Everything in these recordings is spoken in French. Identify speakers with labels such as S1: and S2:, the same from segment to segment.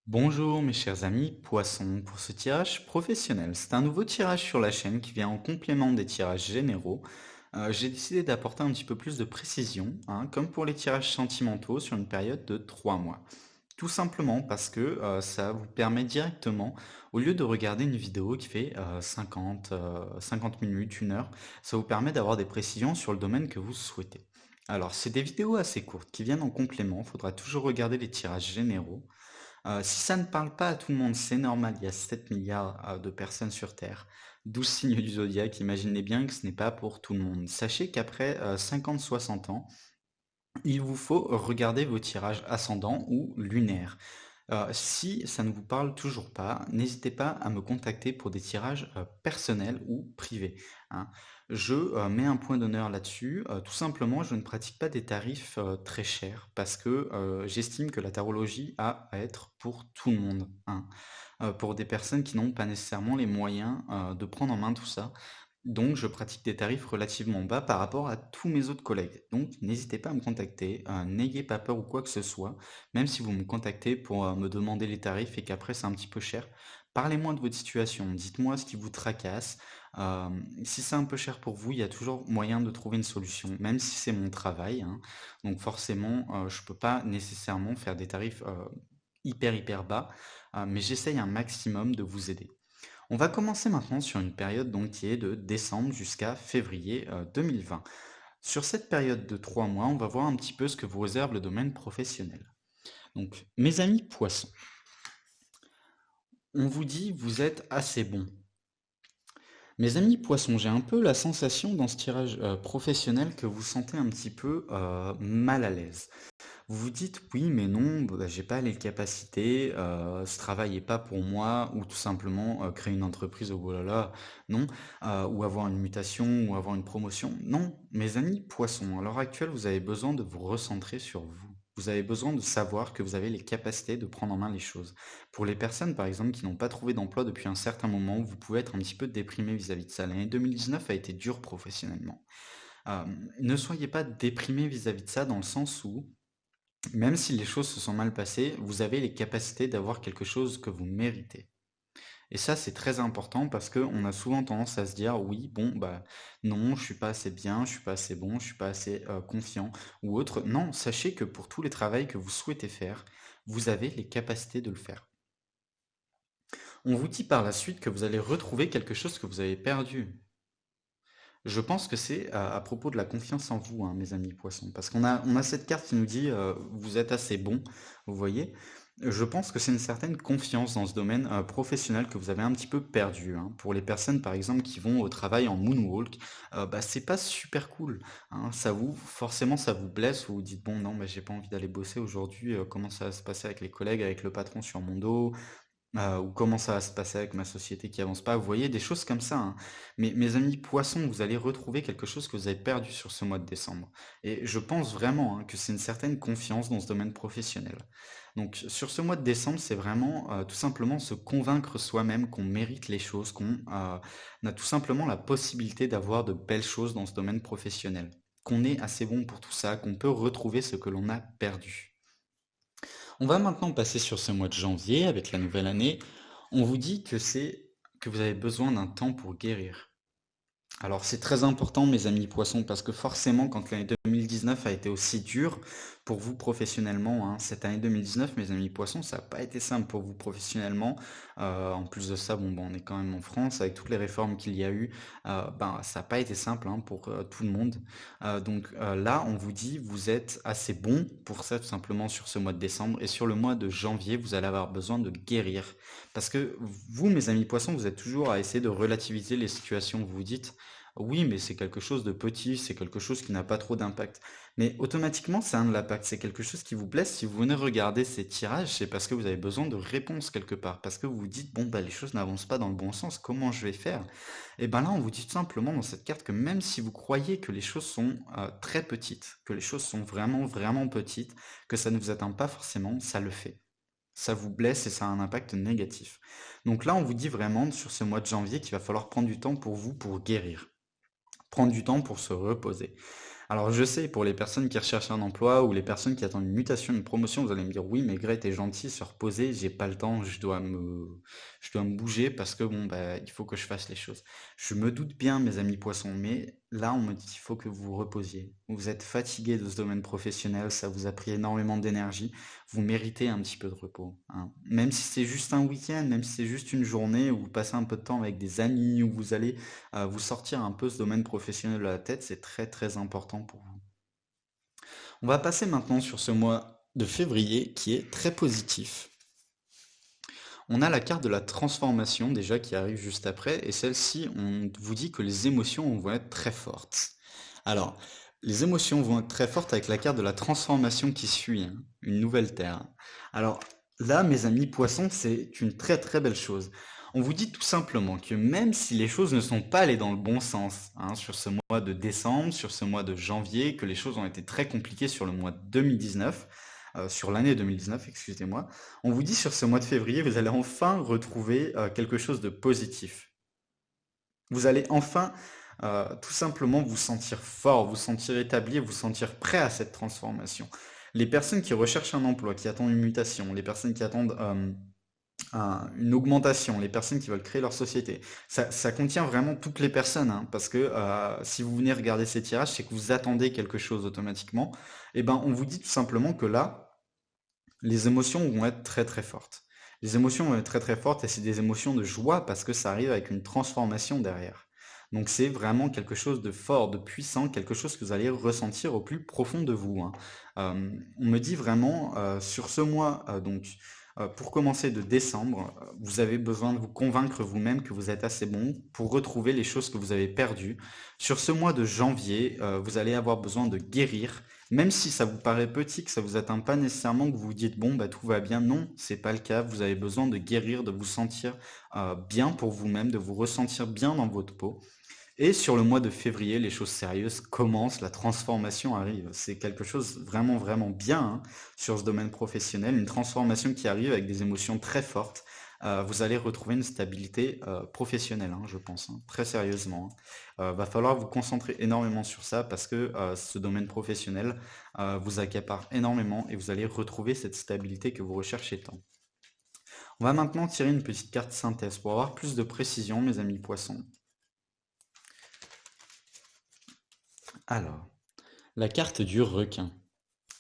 S1: Bonjour mes chers amis poissons, pour ce tirage professionnel. C'est un nouveau tirage sur la chaîne qui vient en complément des tirages généraux. J'ai décidé d'apporter un petit peu plus de précision, hein, comme pour les tirages sentimentaux sur une période de 3 mois. Tout simplement parce que ça vous permet directement, au lieu de regarder une vidéo qui fait 50 minutes, 1 heure, ça vous permet d'avoir des précisions sur le domaine que vous souhaitez. Alors, c'est des vidéos assez courtes qui viennent en complément, il faudra toujours regarder les tirages généraux. Si ça ne parle pas à tout le monde, c'est normal, il y a 7 milliards de personnes sur Terre, 12 signes du zodiaque, imaginez bien que ce n'est pas pour tout le monde. Sachez qu'après 50-60 ans, il vous faut regarder vos tirages ascendants ou lunaires. Si ça ne vous parle toujours pas, n'hésitez pas à me contacter pour des tirages personnels ou privés, hein. Je mets un point d'honneur là-dessus. Tout simplement, je ne pratique pas des tarifs très chers parce que j'estime que la tarologie a à être pour tout le monde, hein. Pour des personnes qui n'ont pas nécessairement les moyens de prendre en main tout ça. Donc, je pratique des tarifs relativement bas par rapport à tous mes autres collègues. Donc, n'hésitez pas à me contacter, n'ayez pas peur ou quoi que ce soit. Même si vous me contactez pour me demander les tarifs et qu'après c'est un petit peu cher, parlez-moi de votre situation, dites-moi ce qui vous tracasse. Si c'est un peu cher pour vous, il y a toujours moyen de trouver une solution, même si c'est mon travail, hein. Donc forcément, je ne peux pas nécessairement faire des tarifs hyper bas, mais j'essaye un maximum de vous aider. On va commencer maintenant sur une période donc qui est de décembre jusqu'à février 2020. Sur cette période de 3 mois, on va voir un petit peu ce que vous réserve le domaine professionnel. Donc, mes amis poissons, on vous dit vous êtes assez bons. Mes amis poissons, j'ai un peu la sensation dans ce tirage professionnel que vous sentez un petit peu mal à l'aise. Vous vous dites oui mais non, bah, j'ai pas les capacités, ce travail est pas pour moi, ou tout simplement créer une entreprise, oh là là, non, ou avoir une mutation, ou avoir une promotion. Non, mes amis poissons, à l'heure actuelle, vous avez besoin de vous recentrer sur vous. Vous avez besoin de savoir que vous avez les capacités de prendre en main les choses. Pour les personnes, par exemple, qui n'ont pas trouvé d'emploi depuis un certain moment, vous pouvez être un petit peu déprimé vis-à-vis de ça. L'année 2019 a été dure professionnellement. Euh, Ne soyez pas déprimé vis-à-vis de ça dans le sens où même si les choses se sont mal passées, vous avez les capacités d'avoir quelque chose que vous méritez. Et ça, c'est très important parce qu'on a souvent tendance à se dire, oui, bon, bah, non, je suis pas assez bien, je suis pas assez bon, je suis pas assez confiant ou autre. Non, sachez que pour tous les travaux que vous souhaitez faire, vous avez les capacités de le faire. On vous dit par la suite que vous allez retrouver quelque chose que vous avez perdu. Je pense que c'est à propos de la confiance en vous, hein, mes amis poissons, parce qu'on a cette carte qui nous dit vous êtes assez bon, vous voyez. Je pense que c'est une certaine confiance dans ce domaine professionnel que vous avez un petit peu perdu, hein. Pour les personnes, par exemple, qui vont au travail en moonwalk, bah, c'est pas super cool, hein. Forcément, ça vous blesse, vous vous dites bon, non, mais j'ai pas envie d'aller bosser aujourd'hui. Comment ça va se passer avec les collègues, avec le patron sur mon dos? Ou comment ça va se passer avec ma société qui avance pas, vous voyez, des choses comme ça, hein. Mais mes amis poissons, vous allez retrouver quelque chose que vous avez perdu sur ce mois de décembre. Et je pense vraiment hein, que c'est une certaine confiance dans ce domaine professionnel. Donc sur ce mois de décembre, c'est vraiment tout simplement se convaincre soi-même qu'on mérite les choses, qu'on a tout simplement la possibilité d'avoir de belles choses dans ce domaine professionnel, qu'on est assez bon pour tout ça, qu'on peut retrouver ce que l'on a perdu. On va maintenant passer sur ce mois de janvier avec la nouvelle année. On vous dit que vous avez besoin d'un temps pour guérir. Alors c'est très important mes amis poissons parce que forcément quand l'année 2019 a été aussi dure pour vous professionnellement, hein, cette année 2019 mes amis poissons ça n'a pas été simple pour vous professionnellement. En plus de ça bon, on est quand même en France avec toutes les réformes qu'il y a eu, ben, ça n'a pas été simple hein, pour tout le monde. Là on vous dit vous êtes assez bon pour ça tout simplement sur ce mois de décembre, et sur le mois de janvier vous allez avoir besoin de guérir. Parce que vous mes amis poissons vous êtes toujours à essayer de relativiser les situations, vous vous dites oui, mais c'est quelque chose de petit, c'est quelque chose qui n'a pas trop d'impact. Mais automatiquement, ça a un impact, c'est quelque chose qui vous blesse. Si vous venez regarder ces tirages, c'est parce que vous avez besoin de réponses quelque part, parce que vous vous dites, bon, bah, les choses n'avancent pas dans le bon sens, comment je vais faire? Et ben là, on vous dit tout simplement dans cette carte que même si vous croyez que les choses sont très petites, que les choses sont vraiment petites, que ça ne vous atteint pas forcément, ça le fait. Ça vous blesse et ça a un impact négatif. Donc là, on vous dit vraiment sur ce mois de janvier qu'il va falloir prendre du temps pour vous pour guérir, prendre du temps pour se reposer. Alors je sais, pour les personnes qui recherchent un emploi ou les personnes qui attendent une mutation, une promotion, vous allez me dire oui, mais Greg, t'es gentil, se reposer, j'ai pas le temps, je dois me bouger parce que bon, bah, il faut que je fasse les choses. Je me doute bien, mes amis poissons, mais là, on me dit qu'il faut que vous vous reposiez. Vous êtes fatigué de ce domaine professionnel, ça vous a pris énormément d'énergie, vous méritez un petit peu de repos, hein. Même si c'est juste un week-end, même si c'est juste une journée où vous passez un peu de temps avec des amis, où vous allez vous sortir un peu ce domaine professionnel de la tête, c'est très très important pour vous. On va passer maintenant sur ce mois de février qui est très positif. On a la carte de la transformation déjà qui arrive juste après et celle-ci, on vous dit que les émotions vont être très fortes. Alors, les émotions vont être très fortes avec la carte de la transformation qui suit, hein, une nouvelle terre. Alors là, mes amis poissons, c'est une très très belle chose. On vous dit tout simplement que même si les choses ne sont pas allées dans le bon sens, hein, sur ce mois de décembre, sur ce mois de janvier, que les choses ont été très compliquées sur le mois 2019, sur l'année 2019, excusez-moi, on vous dit sur ce mois de février, vous allez enfin retrouver quelque chose de positif. Vous allez enfin tout simplement vous sentir fort, vous sentir établi, vous sentir prêt à cette transformation. Les personnes qui recherchent un emploi, qui attendent une mutation, les personnes qui attendent une augmentation, les personnes qui veulent créer leur société, ça contient vraiment toutes les personnes, hein, parce que si vous venez regarder ces tirages, c'est que vous attendez quelque chose automatiquement. Et ben, on vous dit tout simplement que là, les émotions vont être très très fortes. Les émotions vont être très très fortes et c'est des émotions de joie parce que ça arrive avec une transformation derrière. Donc c'est vraiment quelque chose de fort, de puissant, quelque chose que vous allez ressentir au plus profond de vous, hein. On me dit vraiment sur ce mois, pour commencer de décembre, vous avez besoin de vous convaincre vous-même que vous êtes assez bon pour retrouver les choses que vous avez perdues. Sur ce mois de janvier, vous allez avoir besoin de guérir même si ça vous paraît petit, que ça vous atteint pas nécessairement, que vous vous dites bon bah tout va bien, non, c'est pas le cas. Vous avez besoin de guérir, de vous sentir bien pour vous-même, de vous ressentir bien dans votre peau. Et sur le mois de février, les choses sérieuses commencent, la transformation arrive. C'est quelque chose vraiment vraiment bien, hein, sur ce domaine professionnel, une transformation qui arrive avec des émotions très fortes. Vous allez retrouver une stabilité professionnelle, hein, je pense, hein, très sérieusement, hein. Va falloir vous concentrer énormément sur ça parce que ce domaine professionnel vous accapare énormément et vous allez retrouver cette stabilité que vous recherchez tant. On va maintenant tirer une petite carte synthèse pour avoir plus de précision, mes amis poissons. Alors, la carte du requin.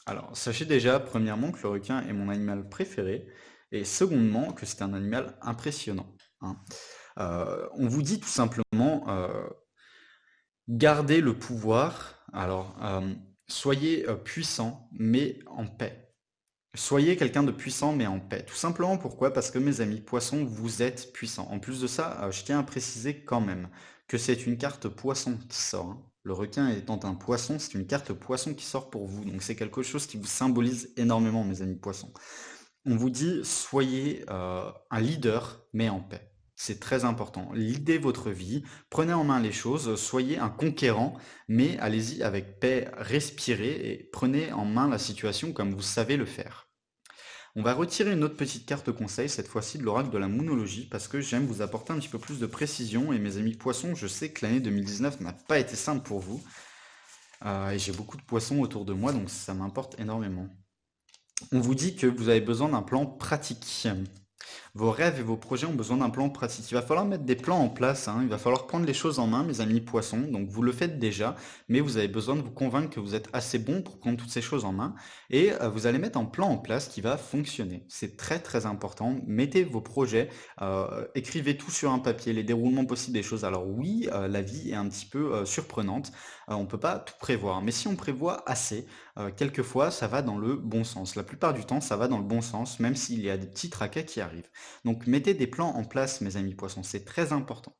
S1: Alors, sachez déjà, premièrement, que le requin est mon animal préféré, et secondement, que c'est un animal impressionnant, hein. On vous dit tout simplement, gardez le pouvoir. Alors, soyez puissant, mais en paix. Soyez quelqu'un de puissant mais en paix. Tout simplement pourquoi? Parce que mes amis poissons, vous êtes puissants. En plus de ça, je tiens à préciser quand même que c'est une carte poisson qui sort, hein. Le requin étant un poisson, c'est une carte poisson qui sort pour vous. Donc c'est quelque chose qui vous symbolise énormément, mes amis poissons. On vous dit, soyez un leader mais en paix. C'est très important. Leadez votre vie, prenez en main les choses, soyez un conquérant, mais allez-y avec paix, respirez et prenez en main la situation comme vous savez le faire. On va retirer une autre petite carte conseil, cette fois-ci de l'oracle de la moonologie, parce que j'aime vous apporter un petit peu plus de précision. Et mes amis poissons, je sais que l'année 2019 n'a pas été simple pour vous. Et j'ai beaucoup de poissons autour de moi, donc ça m'importe énormément. On vous dit que vous avez besoin d'un plan pratique. Vos rêves et vos projets ont besoin d'un plan pratique. Il va falloir mettre des plans en place, hein. Il va falloir prendre les choses en main, mes amis poissons. Donc vous le faites déjà, mais vous avez besoin de vous convaincre que vous êtes assez bon pour prendre toutes ces choses en main. Et vous allez mettre un plan en place qui va fonctionner. C'est très très important. Mettez vos projets, écrivez tout sur un papier, les déroulements possibles des choses. Alors oui, la vie est un petit peu surprenante. On ne peut pas tout prévoir. Mais si on prévoit assez, quelquefois ça va dans le bon sens. La plupart du temps, ça va dans le bon sens, même s'il y a des petits tracas qui arrivent. Donc mettez des plans en place, mes amis poissons, c'est très important.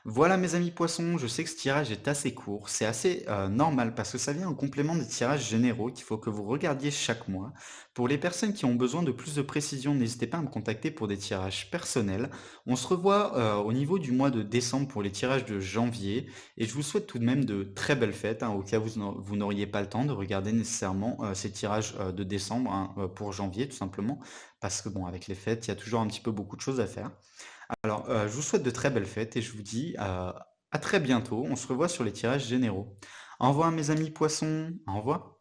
S1: Voilà mes amis poissons, je sais que ce tirage est assez court, c'est assez normal parce que ça vient en complément des tirages généraux qu'il faut que vous regardiez chaque mois. Pour les personnes qui ont besoin de plus de précision, n'hésitez pas à me contacter pour des tirages personnels. On se revoit au niveau du mois de décembre pour les tirages de janvier et je vous souhaite tout de même de très belles fêtes, hein, au cas où vous n'auriez pas le temps de regarder nécessairement ces tirages de décembre, hein, pour janvier tout simplement parce que bon, avec les fêtes, il y a toujours un petit peu beaucoup de choses à faire. Alors, je vous souhaite de très belles fêtes et je vous dis à très bientôt. On se revoit sur les tirages généraux. Au revoir mes amis poissons, au revoir.